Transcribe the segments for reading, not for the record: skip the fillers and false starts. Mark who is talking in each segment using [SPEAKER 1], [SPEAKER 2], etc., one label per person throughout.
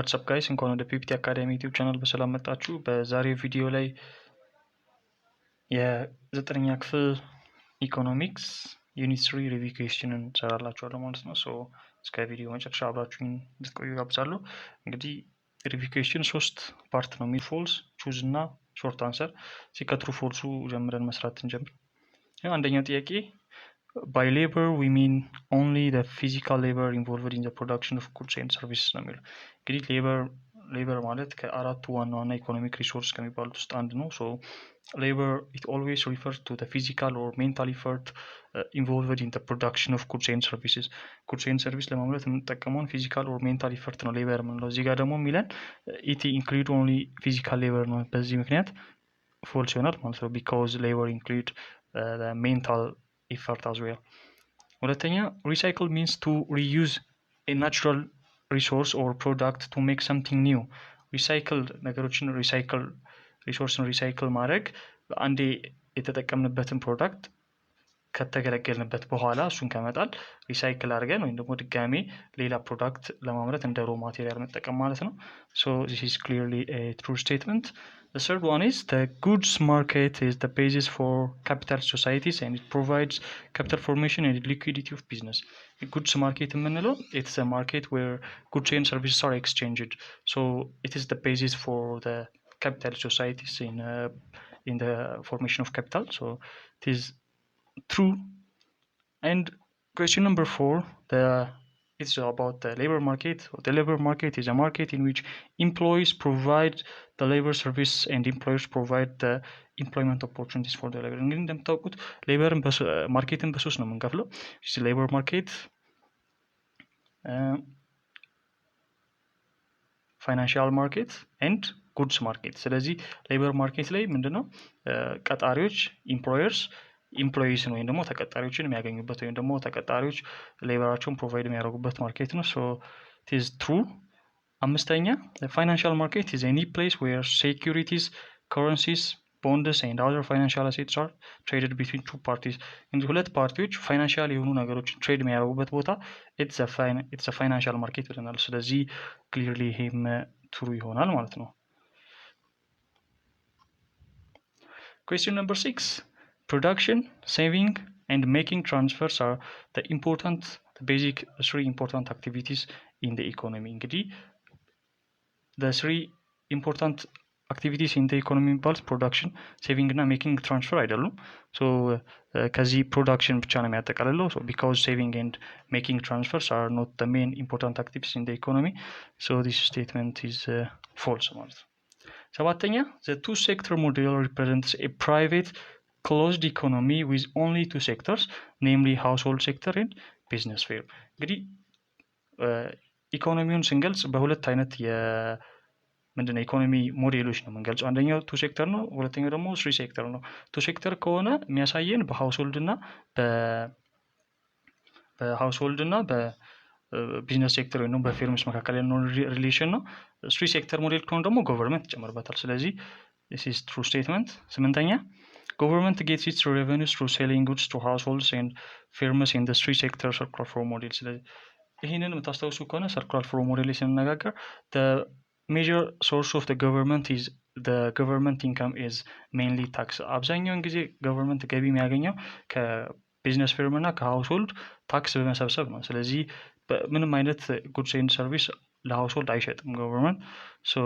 [SPEAKER 1] ዋትስአፕ ጋይስ እንኳን ወደ ፒፒቲ አካዳሚ ዩቲዩብ ቻናል በሰላም መጣችሁ። በዛሬው ቪዲዮ ላይ የዘጠነኛ ክፍል ኢኮኖሚክስ ዩኒት 3 ሪቪው ኩዌስችንን እንሰራላችኋለሁ ማለት ነው። ሶ እስከ ቪዲዮ መጨረሻ አብራችሁኝ እንድትቆዩ ጋብዛለሁ። እንግዲህ ሪቪው ኩዌስችን 3 ፓርት ነው። ሚድ ፎልስ፣ ቹዝ እና ሾርት አንሰር። ሲከትሩ ፎልሱ ጀምረን መስራት እንጀምር። አንደኛው ጥያቄ by labor we mean only the physical labor involved in the production of goods and services ነው የሚለው። እንግዲህ ሌበር ማለት ከአራቱ ዋና ዋና ኢኮኖሚክ ሪሶርስ ከሚባሉት ውስጥ አንድ ነው። ሶ ሌበር it always refers to the physical or mental effort involved in the production of goods and services። goods and service ለማምረት የምንጠቀመውን ፊዚካል or mental effort ነው ሌበር የምንለው። እዚህ ጋር ደግሞ የሚለን it include only physical labor ነው። በዚህ ምክንያት ፎልስ ይሆናል ማለት ነው። because labor include the mental effort as well። ሁለተኛ recycle means to reuse a natural resource or product to make something new። ሪሳይክል ነገሮችን ሪሶርስን ሪሳይክል ማድረግ አንዴ የተጠቀምንበትን ፕሮዳክት ከተገለገልንበት በኋላ እሱን ከመጣል ሪሳይክል አድርገን ወይም ደግሞ ድጋሜ ሌላ ፕሮዳክት ለማምረት እንደ ሮ ማቴሪያል መጠቀም ማለት ነው። so this is clearly a true statement. The third one is the goods market is the basis for capital societies and it provides capital formation and liquidity of business. The goods market የምንለው it's a market where goods and services are exchanged. So it is the basis for the capital societies in the formation of capital. So it is true. And question number 4, it's about the labor market. The labor market is a market in which employees provide the labor service and employers provide the employment opportunities for the labor. እንግዲህ እንደምታውቁት ሌበርን ማርኬትን በሶስት ነው የምንከፍለው። ሌበር ማርኬት፣ ፋይናንሻል ማርኬት ኤንድ ጉድስ ማርኬት። ስለዚህ ሌበር ማርኬት ላይ ምንድነው ቀጣሪዎች ኢምፕሎይስን ወይም ደግሞ ተቀጣሪዎችን የሚያገኙበት ወይም ደግሞ ተቀጣሪዎች ሌበራቸውን ፕሮቫይድ የሚያደርጉበት ማርኬት ነው። ሶ it is true። አምስተኛ ፋይናንሻል ማርኬት is any place where securities, currencies, bonds and other financial assets are traded between two parties። እንግዲህ ሁለት ፓርቲዎች ፋይናንሻል የሆኑ ነገሮችን ትሬድ የሚያደርጉበት ቦታ it's a financial market ብለናል። ስለዚህ clearly ይሄም ትሩ ይሆናል ማለት ነው። question number 6, production, saving and making transfers are the basic 3 important activities in the economy። እንግዲህ the 3 important activities in the economy የሚባሉት ፕሮዳክሽን፣ ሴቪንግ እና ሜኪንግ ትራንስፈር አይደሉም። ሶ ከዚህ ፕሮዳክሽን ብቻ ነው የሚያጠቃልለው። so because saving and making transfers are not the main important activities in the economy, so this statement is false ማለት ነው። ሰባተኛ the two sector model represents a private closed economy with only 2 sectors, namely household sector and business firm። እንግዲህ ኢኮኖሚውን ስንገልጽ በሁለት አይነት ምንድነው ኢኮኖሚ ሞዴሎች ነው የምንገልጸው። አንደኛው 2 ሴክተር ነው፣ ሁለተኛው ደግሞ 3 ሴክተር ነው። 2 ሴክተር ከሆነ የሚያሳየን በሃውስሆልድ እና በቢዝነስ ሴክተር ወይም ደግሞ በፊርምስ መካከል ያለውን ሪሌሽን ነው። 3 ሴክተር ሞዴል ከሆነ ደግሞ ገቨርንመንት ይጨመርበታል። ስለዚህ this is true statement። ስምንተኛ government gets its revenues through selling goods to households and firms in the 3 sector circular flow model። ስለዚህ ይህንን የምታስታውሱ ከሆነ circular flow model ላይ ስንነጋገር the major source of the government income is mainly tax። አብዛኛውን ጊዜ ገቨርንመንት ገቢ የሚያገኘው ከቢዝነስ ፊርም እና ከሃውስሆልድ ታክስ በመሰብሰብ ነው። ስለዚህ ምንም አይነት ጉድስ ኤንድ ሰርቪስ ለሃውስሆልድ አይሸጥም ገቨርንመንት። so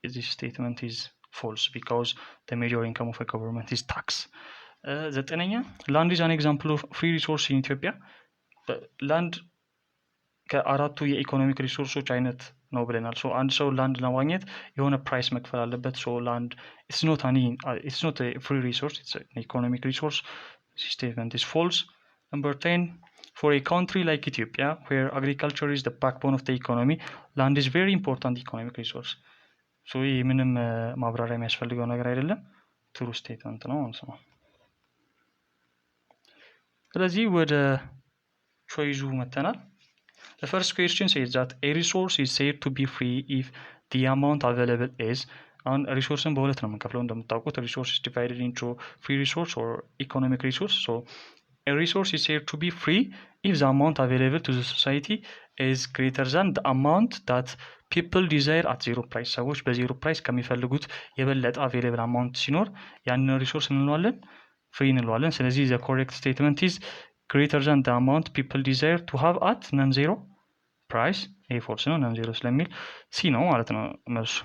[SPEAKER 1] this statement is false because the major income of a government is tax። ዘጠነኛ land is an example of free resource in Ethiopia። ላንድ ከአራቱ የኢኮኖሚክ ሪሶርሶች አይነት ነው ብለናል። ሶ አንድ ሰው ላንድ ለማግኘት የሆነ ፕራይስ መክፈል አለበት። ሶ ላንድ it's not a free resource, it's an economic resource. This statement is false. Number 10, for a country like Ethiopia where agriculture is the backbone of the economy, land is very important economic resource. ሶ ይህ ምንም ማብራሪያ የሚያስፈልገው ነገር አይደለም፣ ትሩ ስቴትመንት ነው ማለት ነው። ስለዚህ ወደ ቾይዙ መተናል። The first question says that a resource is said to be free if the amount available is አሁን ሪሶርስን በሁለት ነው የምንከፍለው እንደምታውቁት። ሪሶርስ is divided into free resource or economic resource. So a resource is said to be free if the amount available to the society is greater than the amount that people desire at zero price። ሰዎች በዜሮ ፕራይስ ከሚፈልጉት የበለጠ available amount ሲኖር ያንን ሪሶርስ እንለዋለን ፍሪ እንለዋለን። ስለዚህ the correct statement is greater than the amount people desire to have at non zero price። ይሄ ፎልስ ነው non zero ስለሚል ሲ ነው ማለት ነው መልሱ።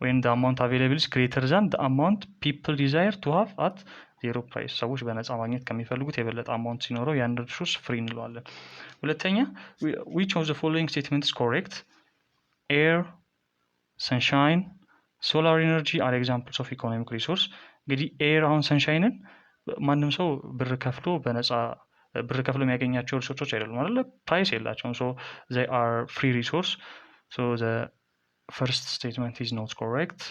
[SPEAKER 1] when the amount available is greater than the amount people desire to have at zero price። ሰዎች በነፃ ማግኘት ከሚፈልጉት የበለጠ አማውንት ሲኖረው ያን ሪሶርስ ፍሪ እንለዋለን። ሁለተኛ which of the following statements is correct? air, sunshine, solar energy are examples of economic resource። እንግዲህ ኤር አሁን ሰንሻይንን ማንም ሰው ብር ከፍሎ የሚያገኛቸው ሪሶርሶች አይደሉም አይደለ? ፕራይስ የላቸውም። so they are free resource. so the first statement is not correct.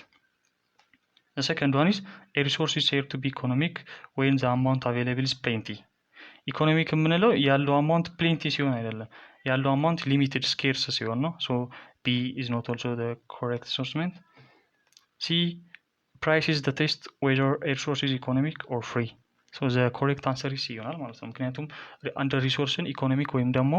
[SPEAKER 1] The second one is a resource is said to be economic when the amount available is plenty. ኢኮኖሚክ የምንለው ያለው አማውንት ፕሌንቲ ሲሆን አይደለም፣ ያለው አማውንት ሊሚትድ ስኬርስ ሲሆን ነው። so B is not also the correct statement. C, price is the test whether a resource is economic or free. so the correct answer is C ይሆናል ማለት ነው። ምክንያቱም አንድ ሪሶርስን ኢኮኖሚክ ወይም ደግሞ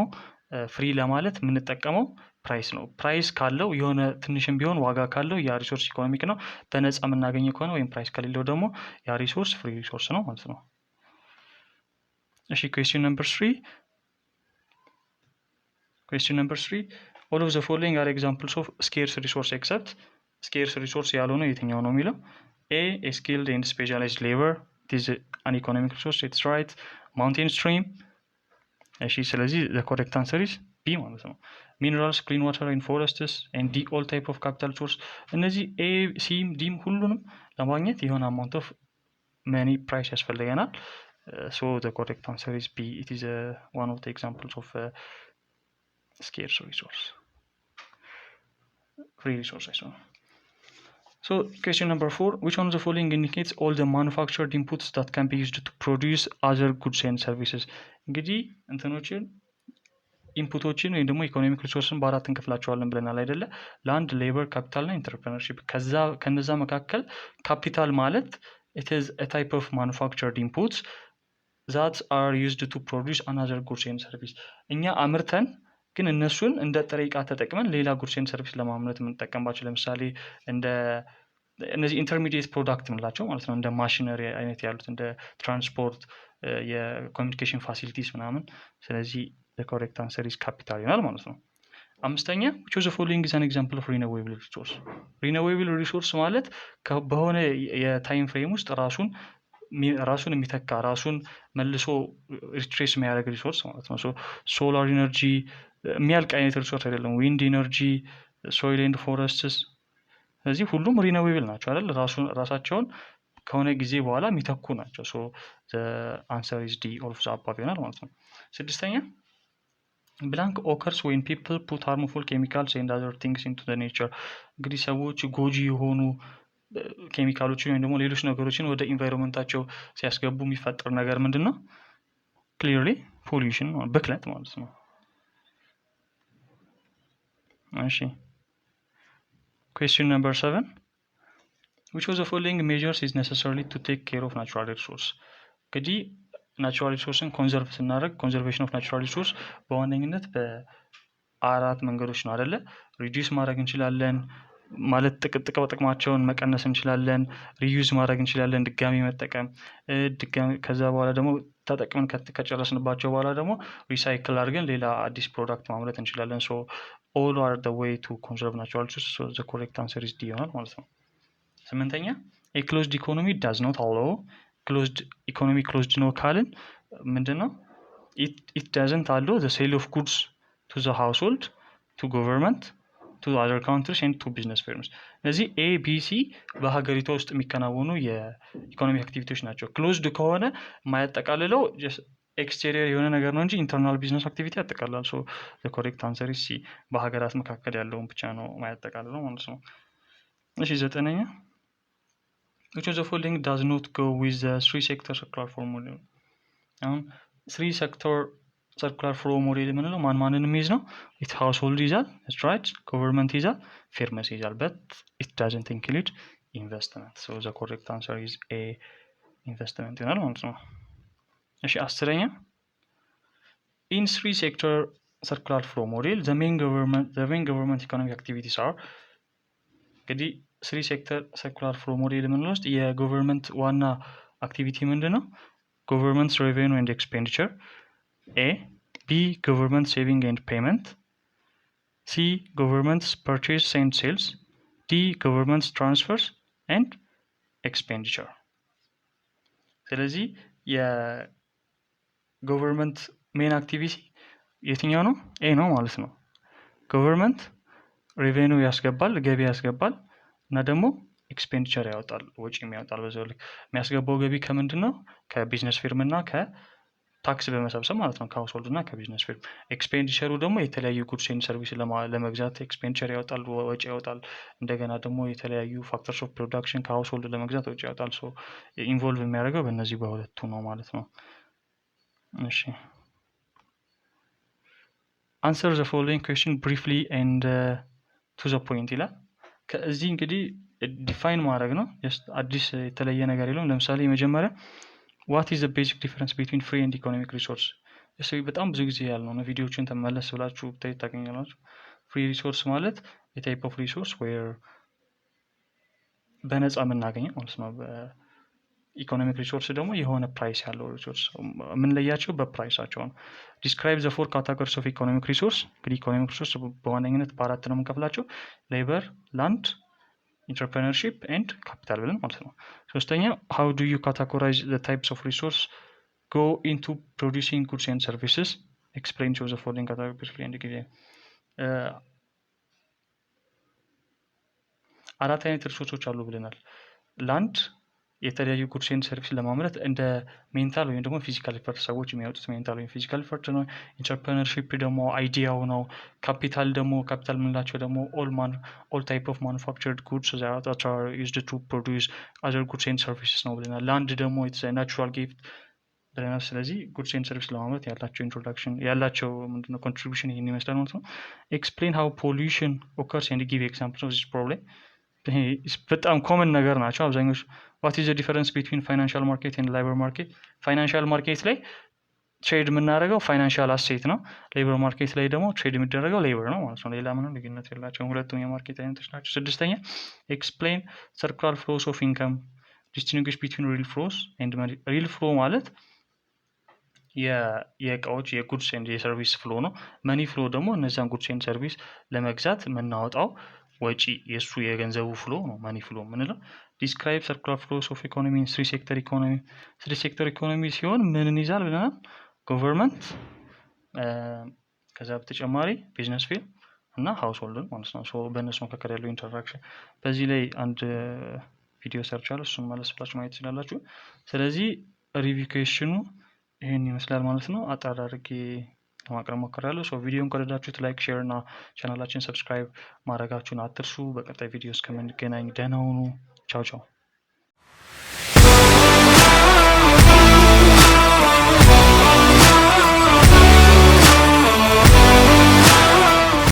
[SPEAKER 1] ፍሪ ለማለት የምንጠቀመው ፕራይስ ነው። ፕራይስ ካለው የሆነ ትንሽም ቢሆን ዋጋ ካለው ያ ሪሶርስ ኢኮኖሚክ ነው። በነፃ የምናገኘው ከሆነ ወይም ፕራይስ ከሌለው ደግሞ ያ ሪሶርስ ፍሪ ሪሶርስ ነው ማለት ነው። እሺ question number 3 all of the following are examples of scarce resource except scarce resource ያልሆነ የትኛው ነው የሚለው a skilled and specialized labor, it is an economic resource, it's right. mountain stream እሺ ስለዚህ the correct answer is B ማለት ነው። minerals, clean water and forests and D all type of capital source እነዚህ A C D ሁሉንም ለማግኘት የሆነ amount of money price ያስፈልገናል። so the correct answer is B. it is one of the examples of scarce resource, free resource I saw. So question number 4, which one of the following indicates all the manufactured inputs that can be used to produce other goods and services? እንግዲህ እንትኖችን ኢንፑቶችን ወይም ደግሞ ኢኮኖሚክ ሪሶርስን በአራት እንከፍላቸዋለን ብለናል አይደለ? ለአንድ ሌበር፣ ካፒታል እና ኢንተርፕረነርሺፕ። ከነዛ መካከል ካፒታል ማለት it is a type of manufactured inputs that are used to produce another goods and service። እኛ አምርተን ግን እነሱን እንደ ጥሬ ዕቃ ተጠቅመን ሌላ ጉድስ ኤንድ ሰርቪስ ለማምረት የምንጠቀምባቸው ለምሳሌ እንደ እነዚህ ኢንተርሚዲየት ፕሮዳክት የምንላቸው ማለት ነው። እንደ ማሽነሪ አይነት ያሉት እንደ ትራንስፖርት፣ የኮሚኒኬሽን ፋሲሊቲስ ምናምን። ስለዚህ the correct answer is capital ይሆናል ማለት ነው። አምስተኛ which of the following is an example of renewable resource? renewable resource ማለት በሆነ የታይም ፍሬም ውስጥ ራሱን የሚተካ ራሱን መልሶ ሪትሬስ የሚያደርግ ሪሶርስ ማለት ነው። ሶላር ኢነርጂ የሚያልቅ አይነት ሪሶርስ አይደለም። ዊንድ ኢነርጂ፣ ሶይል ኤንድ ፎረስትስ፣ ስለዚህ ሁሉም ሪኒዌብል ናቸው አይደል? ራሳቸውን ከሆነ ጊዜ በኋላ የሚተኩ ናቸው። ሶ አንሰር ኢዝ ዲ ኦል ኦፍ ዘ አባቭ ይሆናል ማለት ነው። ስድስተኛ ብላንክ ኦከርስ ዌን ፒፕል ፑት ሃርምፉል ኬሚካልስ ኤንድ አዘር ቲንግስ ኢንቱ ዘ ኔቸር። እንግዲህ ሰዎች ጎጂ የሆኑ ኬሚካሎችን ወይም ደግሞ ሌሎች ነገሮችን ወደ ኢንቫይሮንመንታቸው ሲያስገቡ የሚፈጠር ነገር ምንድን ነው? ክሊርሊ ፖሊዩሽን፣ ብክለት ማለት ነው። እሺ question number 7, which of the following measures is necessary to take care of natural resource? እንግዲህ ናቹራል ሪሶርስን ኮንዘርቭ ስናደርግ ኮንዘርቬሽን ኦፍ ናቹራል ሪሶርስ በዋነኝነት በአራት መንገዶች ነው አይደለ? ሪዲዩስ ማድረግ እንችላለን ማለት ጥቅማቸውን መቀነስ እንችላለን፣ ሪዩዝ ማድረግ እንችላለን ድጋሚ መጠቀም፣ ከዛ በኋላ ደግሞ ተጠቅመን ከጨረስንባቸው በኋላ ደግሞ ሪሳይክል አድርገን ሌላ አዲስ ፕሮዳክት ማምረት እንችላለን። ሶ all are the way to conserve natural resources. so the correct answer is D ይሆናል ማለት ነው። ስምንተኛ a closed economy does not allow closed economy closed ነው ካልን ምንድነው? it doesn't allow the sale of goods to the household, to government, to other countries and to business firms። እነዚህ A B C በሀገሪቷ ውስጥ የሚከናወኑ የኢኮኖሚ አክቲቪቲዎች ናቸው። ክሎዝድ ከሆነ የማያጠቃልለው ኤክስቴሪየር የሆነ ነገር ነው እንጂ ኢንተርናል ቢዝነስ አክቲቪቲ ያጠቃልላል። ሶ the correct answer is C በሀገራት መካከል ያለውን ብቻ ነው የማያጠቃልለው ማለት ነው። እሺ ዘጠነኛ which of the following does not go with the three sector circular flow model? አሁን three sector circular flow model የምንለው ማንን የሚይዝ ነው? it household ይዛል፣ that's right, government ይዛል፣ firms ይዛል, but it doesn't include investment. so the correct answer is A investment ይሆናል ማለት ነው። እሺ 10ኛ in three sector circular flow model the main government economic activities are እንግዲህ ስሪ ሴክተር ሰርኩላር ፍሎ ሞዴል የምንለው ውስጥ የጎቨርንመንት ዋና አክቲቪቲ ምንድን ነው? government's revenue and expenditure, A. B. Government saving and payment, C. Government's purchase and sales, D. Government's transfers and expenditure. ስለዚህ የጎቨርንመንት ሜን አክቲቪቲ የትኛው ነው? ኤ ነው ማለት ነው። ጎቨርንመንት ሬቬኒው ያስገባል፣ ገቢ ያስገባል እና ደግሞ ኤክስፔንዲቸር ያወጣል፣ ወጪ ያወጣል። በዛው ልክ የሚያስገባው ገቢ ከምንድን ነው? ከቢዝነስ ፊርም እና ከታክስ በመሰብሰብ ማለት ነው፣ ከሀውስሆልድ እና ከቢዝነስ ፊርም። ኤክስፔንዲቸሩ ደግሞ የተለያዩ ጉድስ ኤንድ ሰርቪስ ለመግዛት ኤክስፔንዲቸር ያወጣል፣ ወጪ ያወጣል። እንደገና ደግሞ የተለያዩ ፋክተርስ ኦፍ ፕሮዳክሽን ከሀውስሆልድ ለመግዛት ወጪ ያወጣል። ሶ ኢንቮልቭ የሚያደርገው በእነዚህ በሁለቱ ነው ማለት ነው። እሺ አንሰር ዘ ፎሎዊንግ ኩዌስችን ብሪፍሊ ኤንድ ቱ ዘ ፖይንት ይላል። ከዚህ እንግዲህ ዲፋይን ማድረግ ነው። አዲስ የተለየ ነገር የለውም። ለምሳሌ የመጀመሪያ ዋት ኢዝ ዘ ቤዚክ ዲፈረንስ ቢትዊን ፍሪ ኤንድ ኢኮኖሚክ ሪሶርስ። በጣም ብዙ ጊዜ ያልነው ነው። ቪዲዮዎችን ተመለስ ብላችሁ ብታይ ታገኛላችሁ። ፍሪ ሪሶርስ ማለት የታይፕ ኦፍ ሪሶርስ ዌር በነፃ የምናገኘው ማለት ነው። ኢኮኖሚክ ሪሶርስ ደግሞ የሆነ ፕራይስ ያለው ሪሶርስ የምንለያቸው በፕራይሳቸው ነው። ዲስክራይብ ዘ ፎር ካታጎሪስ ኦፍ ኢኮኖሚክ ሪሶርስ። እንግዲህ ኢኮኖሚክ ሪሶርስ በዋነኝነት በአራት ነው የምንከፍላቸው፣ ሌበር፣ ላንድ፣ ኢንተርፕረነርሺፕ ኤንድ ካፒታል ብለን ማለት ነው። ሶስተኛ ሃው ዱ ዩ ካታጎራይዝ ዘ ታይፕስ ኦፍ ሪሶርስ ጎ ኢንቱ ፕሮዲሲንግ ጉድስ ኤንድ ሰርቪስስ ኤክስፕሌን ቱ ዘ ፎሎዊንግ ካታጎሪስ ኤንድ ጊዜ። አራት አይነት ሪሶርሶች አሉ ብለናል። ላንድ የተለያዩ ጉድስ ኤንድ ሰርቪስ ለማምረት እንደ ሜንታል ወይም ደግሞ ፊዚካል ኢፈርት ሰዎች የሚያወጡት ሜንታል ወይም ፊዚካል ኢፈርት ነው። ኢንተርፕረነርሺፕ ደግሞ አይዲያው ነው። ካፒታል የምንላቸው ደግሞ ኦል ታይፕ ኦፍ ማኑፋክቸርድ ጉድስ ዛት አር ዩዝድ ቱ ፕሮዲውስ አዘር ጉድስ ኤንድ ሰርቪስስ ነው ብለናል። ላንድ ደግሞ ኢትስ ናቹራል ጊፍት ብለናል። ስለዚህ ጉድስ ኤንድ ሰርቪስ ለማምረት ያላቸው ኢንትሮዳክሽን ያላቸው ምንድነው ኮንትሪቢሽን ይህን ይመስላል ማለት ነው። ኤክስፕሌን ሃው ፖሊዩሽን ኦከርስ ኤንድ ጊቭ ኤግዛምፕልስ ኦፍ ዚስ ፕሮብሌም። በጣም ኮመን ነገር ናቸው አብዛኞቹ። ዋት ኢዝ ዘ ዲፈረንስ ቢትዊን ፋይናንሻል ማርኬት ኤንድ ሌበር ማርኬት። ፋይናንሻል ማርኬት ላይ ትሬድ የምናደርገው ፋይናንሻል አሴት ነው። ሌበር ማርኬት ላይ ደግሞ ትሬድ የሚደረገው ሌበር ነው ማለት ነው። ሌላ ምንም ልዩነት የላቸውም። ሁለቱም የማርኬት አይነቶች ናቸው። ስድስተኛ ኤክስፕሌን ሰርኩላር ፍሎስ ኦፍ ኢንካም ዲስቲንጉሽ ቢትዊን ሪል ፍሎስ ኤንድ መኒ። ሪል ፍሎ ማለት የእቃዎች የጉድስ ኤንድ የሰርቪስ ፍሎ ነው። መኒ ፍሎ ደግሞ እነዚያን ጉድስ ኤንድ ሰርቪስ ለመግዛት የምናወጣው ወጪ የእሱ የገንዘቡ ፍሎ ነው መኒ ፍሎ የምንለው። ዲስክራይብ ሰርኩላር ፍሎስ ኦፍ ኢኮኖሚ ኢን ስሪ ሴክተር ኢኮኖሚ። ስሪ ሴክተር ኢኮኖሚ ሲሆን ምንን ይዛል ብለናል? ጎቨርንመንት፣ ከዛ በተጨማሪ ቢዝነስ ፊልም እና ሃውስሆልድን ማለት ነው። በእነሱ መካከል ያለው ኢንተራክሽን በዚህ ላይ አንድ ቪዲዮ ሰርቻለሁ፣ እሱን መለስ ብላችሁ ማየት ትችላላችሁ። ስለዚህ ሪቪው ኩዌስችኑ ይህን ይመስላል ማለት ነው። አጠር አድርጌ ለማቅረብ ሞክሬያለሁ። ቪዲዮን ከወደዳችሁት ላይክ፣ ሼር እና ቻናላችን ሰብስክራይብ ማድረጋችሁን አትርሱ። በቀጣይ ቪዲዮ እስከምንገናኝ ደህና ሁኑ። ቻው ቻው።